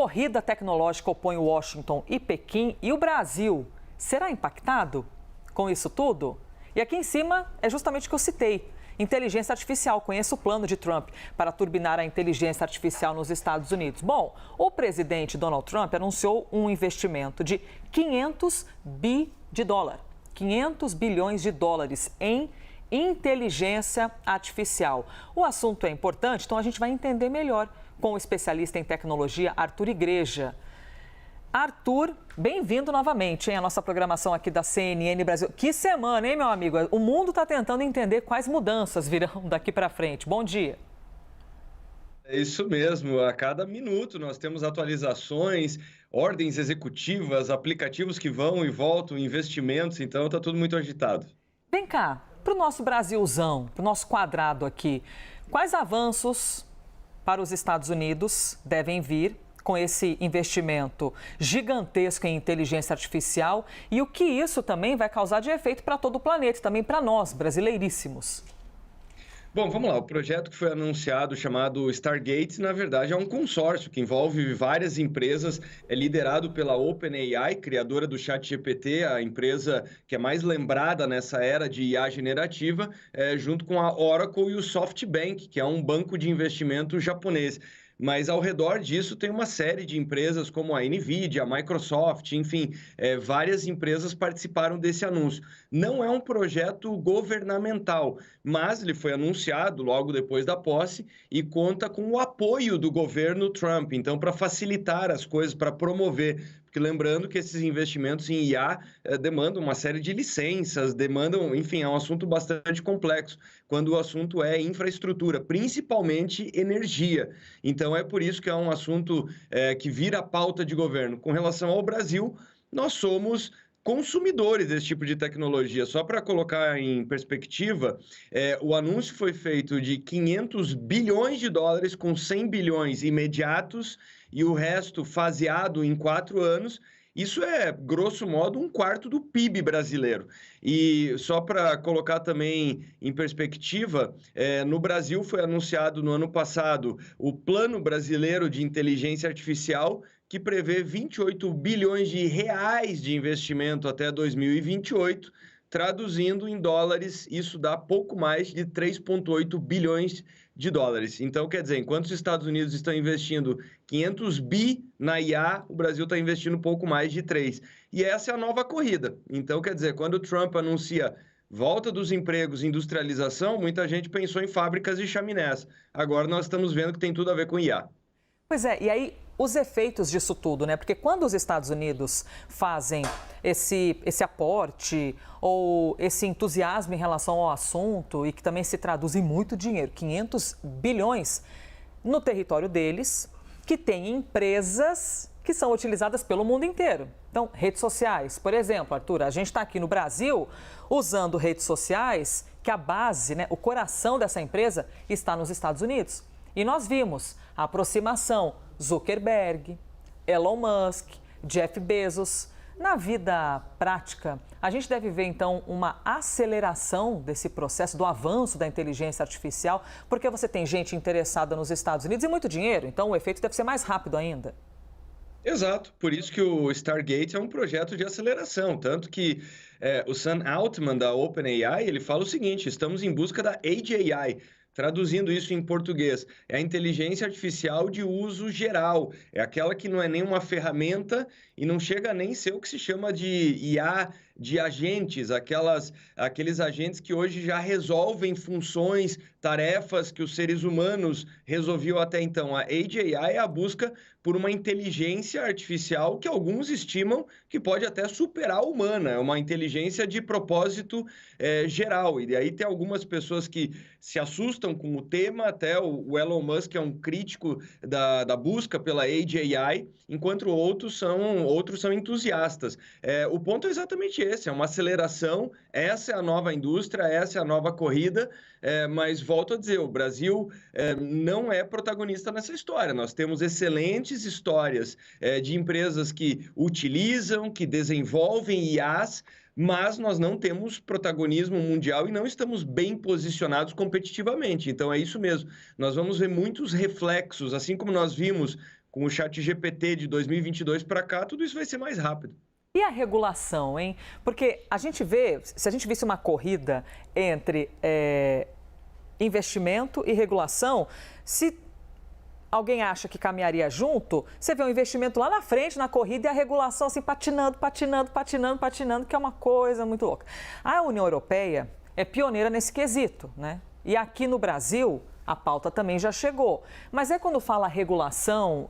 Corrida tecnológica opõe Washington e Pequim e o Brasil será impactado com isso tudo? E aqui em cima é justamente o que eu citei. Inteligência artificial. Conheça o plano de Trump para turbinar a inteligência artificial nos Estados Unidos. Bom, o presidente Donald Trump anunciou um investimento de 500 bilhões de dólares em inteligência artificial. O assunto é importante, então a gente vai entender melhor com o especialista em tecnologia Arthur Igreja. Arthur, bem-vindo novamente, hein, à nossa programação aqui da CNN Brasil. Que semana, hein, meu amigo? O mundo está tentando entender quais mudanças virão daqui para frente. Bom dia. É isso mesmo, a cada minuto nós temos atualizações, ordens executivas, aplicativos que vão e voltam, investimentos, então está tudo muito agitado. Vem cá, para o nosso Brasilzão, para o nosso quadrado aqui, quais avanços para os Estados Unidos devem vir com esse investimento gigantesco em inteligência artificial e o que isso também vai causar de efeito para todo o planeta e também para nós, brasileiríssimos? Bom, vamos lá. O projeto que foi anunciado, chamado Stargate, na verdade é um consórcio que envolve várias empresas, é liderado pela OpenAI, criadora do ChatGPT, a empresa que é mais lembrada nessa era de IA generativa, junto com a Oracle e o SoftBank, que é um banco de investimento japonês. Mas ao redor disso tem uma série de empresas como a NVIDIA, a Microsoft, enfim, várias empresas participaram desse anúncio. Não é um projeto governamental, mas ele foi anunciado logo depois da posse e conta com o apoio do governo Trump. Então, para facilitar as coisas, para promover, porque lembrando que esses investimentos em IA demandam uma série de licenças, demandam, enfim, é um assunto bastante complexo, quando o assunto é infraestrutura, principalmente energia. Então, é por isso que é um assunto que vira pauta de governo. Com relação ao Brasil, nós somos consumidores desse tipo de tecnologia. Só para colocar em perspectiva, o anúncio foi feito de 500 bilhões de dólares com 100 bilhões imediatos e o resto faseado em 4 anos. Isso é, grosso modo, um quarto do PIB brasileiro. E só para colocar também em perspectiva, no Brasil foi anunciado no ano passado o Plano Brasileiro de Inteligência Artificial, que prevê 28 bilhões de reais de investimento até 2028, traduzindo em dólares, isso dá pouco mais de 3,8 bilhões de dólares. Então, quer dizer, enquanto os Estados Unidos estão investindo 500 bi na IA, o Brasil está investindo pouco mais de 3. E essa é a nova corrida. Então, quer dizer, quando o Trump anuncia volta dos empregos, industrialização, muita gente pensou em fábricas e chaminés. Agora nós estamos vendo que tem tudo a ver com IA. Pois é, e aí os efeitos disso tudo, né? Porque quando os Estados Unidos fazem esse aporte ou esse entusiasmo em relação ao assunto e que também se traduz em muito dinheiro, 500 bilhões no território deles, que tem empresas que são utilizadas pelo mundo inteiro. Então, redes sociais, por exemplo, Arthur, a gente está aqui no Brasil usando redes sociais que a base, né, o coração dessa empresa está nos Estados Unidos. E nós vimos a aproximação Zuckerberg, Elon Musk, Jeff Bezos. Na vida prática, a gente deve ver, então, uma aceleração desse processo, do avanço da inteligência artificial, porque você tem gente interessada nos Estados Unidos e muito dinheiro, então o efeito deve ser mais rápido ainda. Exato, por isso que o Stargate é um projeto de aceleração, tanto que o Sam Altman, da OpenAI, ele fala o seguinte: estamos em busca da AGI. Traduzindo isso em português, é a inteligência artificial de uso geral, é aquela que não é nenhuma ferramenta e não chega a nem ser o que se chama de IA de agentes, aqueles agentes que hoje já resolvem funções, tarefas que os seres humanos resolviam até então. A AGI é a busca por uma inteligência artificial que alguns estimam que pode até superar a humana, é uma inteligência de propósito geral. E aí tem algumas pessoas que se assustam com o tema, até o Elon Musk é um crítico da busca pela AGI, enquanto outros são entusiastas. O ponto é exatamente esse, é uma aceleração, essa é a nova indústria, essa é a nova corrida, mas volto a dizer, o Brasil não é protagonista nessa história. Nós temos excelentes histórias de empresas que utilizam, que desenvolvem IAs, mas nós não temos protagonismo mundial e não estamos bem posicionados competitivamente. Então é isso mesmo, nós vamos ver muitos reflexos, assim como nós vimos com o ChatGPT de 2022 para cá, tudo isso vai ser mais rápido. E a regulação, hein? Porque a gente vê, se a gente visse uma corrida entre investimento e regulação, se alguém acha que caminharia junto, você vê o investimento lá na frente, na corrida, e a regulação assim patinando, que é uma coisa muito louca. A União Europeia é pioneira nesse quesito, né? E aqui no Brasil, a pauta também já chegou. Mas quando fala regulação,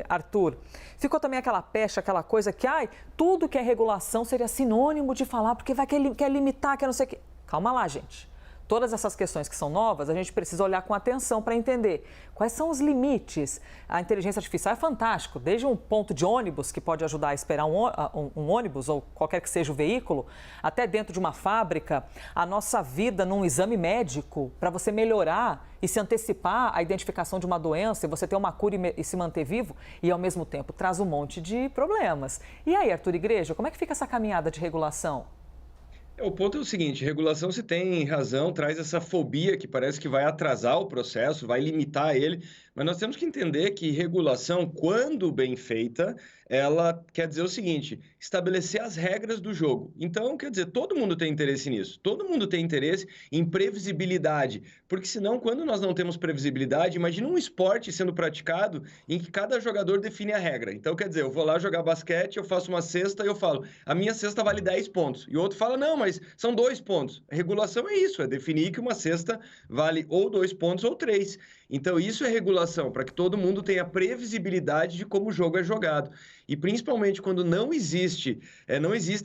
Arthur, ficou também aquela pecha, aquela coisa que, tudo que é regulação seria sinônimo de falar, porque quer limitar, quer não sei o quê. Calma lá, gente. Todas essas questões que são novas, a gente precisa olhar com atenção para entender quais são os limites. A inteligência artificial é fantástico, desde um ponto de ônibus, que pode ajudar a esperar um ônibus ou qualquer que seja o veículo, até dentro de uma fábrica, a nossa vida num exame médico, para você melhorar e se antecipar à identificação de uma doença, e você ter uma cura e se manter vivo, e ao mesmo tempo traz um monte de problemas. E aí, Arthur Igreja, como é que fica essa caminhada de regulação? O ponto é o seguinte, regulação, se tem razão, traz essa fobia que parece que vai atrasar o processo, vai limitar ele, mas nós temos que entender que regulação, quando bem feita, ela quer dizer o seguinte, estabelecer as regras do jogo. Então, quer dizer, todo mundo tem interesse nisso, todo mundo tem interesse em previsibilidade, porque senão, quando nós não temos previsibilidade, imagina um esporte sendo praticado em que cada jogador define a regra. Então, quer dizer, eu vou lá jogar basquete, eu faço uma cesta e eu falo, a minha cesta vale 10 pontos. E o outro fala, não, mas são 2 pontos. A regulação é isso, é definir que uma cesta vale ou 2 pontos ou 3. Então, isso é regulação, para que todo mundo tenha previsibilidade de como o jogo é jogado. E principalmente quando não existem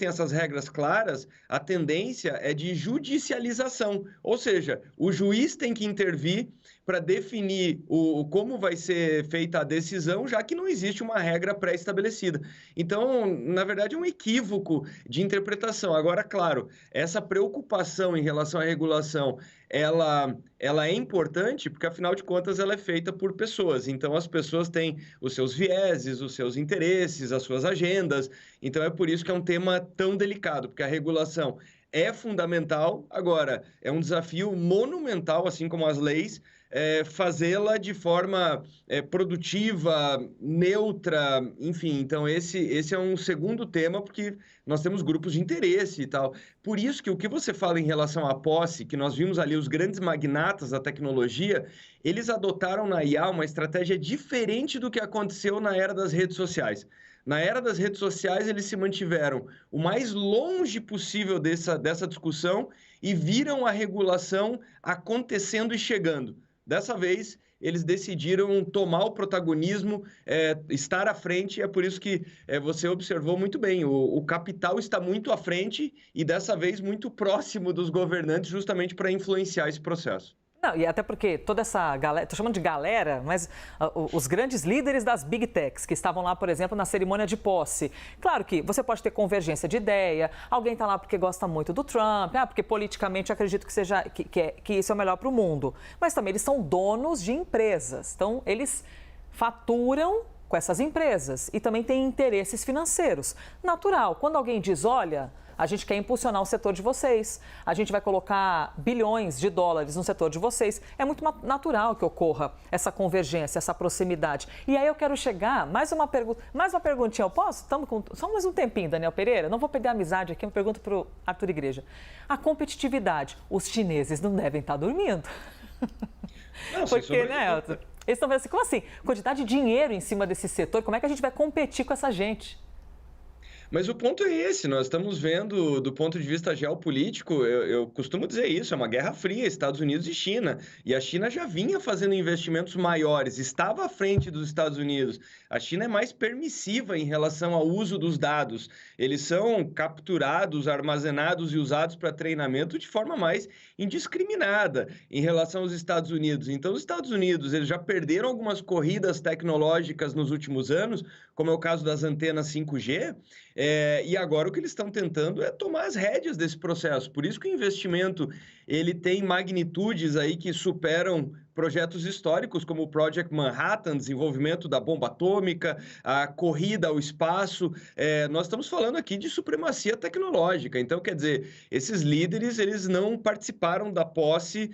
essas regras claras, a tendência é de judicialização. Ou seja, o juiz tem que intervir para definir como vai ser feita a decisão, já que não existe uma regra pré-estabelecida. Então, na verdade, é um equívoco de interpretação. Agora, claro, essa preocupação em relação à regulação, ela é importante porque, afinal de contas, ela é feita por pessoas. Então, as pessoas têm os seus vieses, os seus interesses, as suas agendas. Então, é por isso que é um tema tão delicado, porque a regulação é fundamental. Agora, é um desafio monumental, assim como as leis, fazê-la de forma produtiva, neutra, enfim. Então, esse é um segundo tema, porque nós temos grupos de interesse e tal. Por isso que o que você fala em relação à posse, que nós vimos ali os grandes magnatas da tecnologia, eles adotaram na IA uma estratégia diferente do que aconteceu na era das redes sociais. Na era das redes sociais, eles se mantiveram o mais longe possível dessa discussão e viram a regulação acontecendo e chegando. Dessa vez, eles decidiram tomar o protagonismo, estar à frente, e é por isso que você observou muito bem, o capital está muito à frente e dessa vez muito próximo dos governantes, justamente para influenciar esse processo. Não, e até porque toda essa galera, estou chamando de galera, mas os grandes líderes das Big Techs que estavam lá, por exemplo, na cerimônia de posse. Claro que você pode ter convergência de ideia, alguém está lá porque gosta muito do Trump, porque politicamente acredito que isso é o melhor para o mundo. Mas também eles são donos de empresas, então eles faturam com essas empresas e também têm interesses financeiros. Natural, quando alguém diz, olha, a gente quer impulsionar o setor de vocês, a gente vai colocar bilhões de dólares no setor de vocês. É muito natural que ocorra essa convergência, essa proximidade. E aí eu quero chegar, mais uma perguntinha, eu posso? Estamos com só mais um tempinho, Daniel Pereira, não vou perder a amizade aqui, uma pergunta para o Arthur Igreja. A competitividade, os chineses não devem estar dormindo? Não, porque, né, Arthur? Eles estão vendo assim, como assim? Quantidade de dinheiro em cima desse setor, como é que a gente vai competir com essa gente? Mas o ponto é esse, nós estamos vendo do ponto de vista geopolítico, eu costumo dizer isso, é uma guerra fria, Estados Unidos e China. E a China já vinha fazendo investimentos maiores, estava à frente dos Estados Unidos. A China é mais permissiva em relação ao uso dos dados. Eles são capturados, armazenados e usados para treinamento de forma mais indiscriminada em relação aos Estados Unidos. Então, os Estados Unidos, eles já perderam algumas corridas tecnológicas nos últimos anos, como é o caso das antenas 5G, e agora o que eles estão tentando é tomar as rédeas desse processo. Por isso que o investimento ele tem magnitudes aí que superam projetos históricos como o Project Manhattan, desenvolvimento da bomba atômica, a corrida ao espaço. Nós estamos falando aqui de supremacia tecnológica. Então, quer dizer, esses líderes, eles não participaram da posse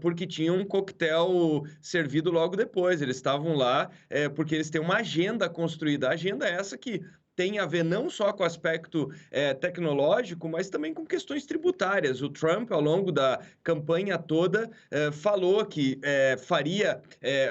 porque tinham um coquetel servido logo depois. Eles estavam lá porque eles têm uma agenda construída. A agenda é essa que tem a ver não só com o aspecto tecnológico, mas também com questões tributárias. O Trump, ao longo da campanha toda, falou que faria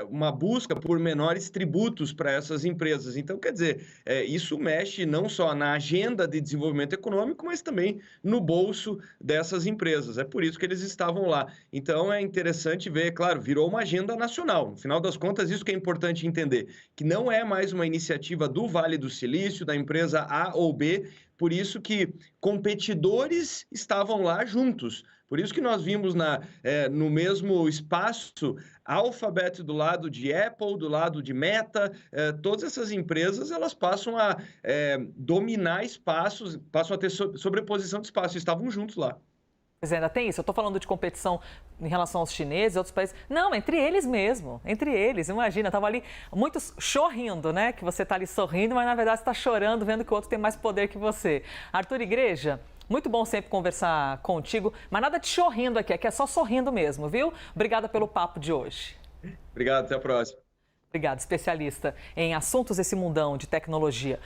uma busca por menores tributos para essas empresas. Então, quer dizer, isso mexe não só na agenda de desenvolvimento econômico, mas também no bolso dessas empresas. É por isso que eles estavam lá. Então, é interessante ver, claro, virou uma agenda nacional. No final das contas, isso que é importante entender, que não é mais uma iniciativa do Vale do Silício, da empresa A ou B, por isso que competidores estavam lá juntos. Por isso que nós vimos no mesmo espaço Alphabet do lado de Apple, do lado de Meta, todas essas empresas elas passam a dominar espaços, passam a ter sobreposição de espaço, estavam juntos lá. Pois é, ainda tem isso. Eu estou falando de competição em relação aos chineses e outros países. Não, entre eles mesmo. Entre eles. Imagina, estavam ali muitos chorrindo, né? Que você está ali sorrindo, mas na verdade você está chorando, vendo que o outro tem mais poder que você. Arthur Igreja, muito bom sempre conversar contigo, mas nada de chorrindo aqui é só sorrindo mesmo, viu? Obrigada pelo papo de hoje. Obrigado, até a próxima. Obrigada, especialista em assuntos desse mundão de tecnologia.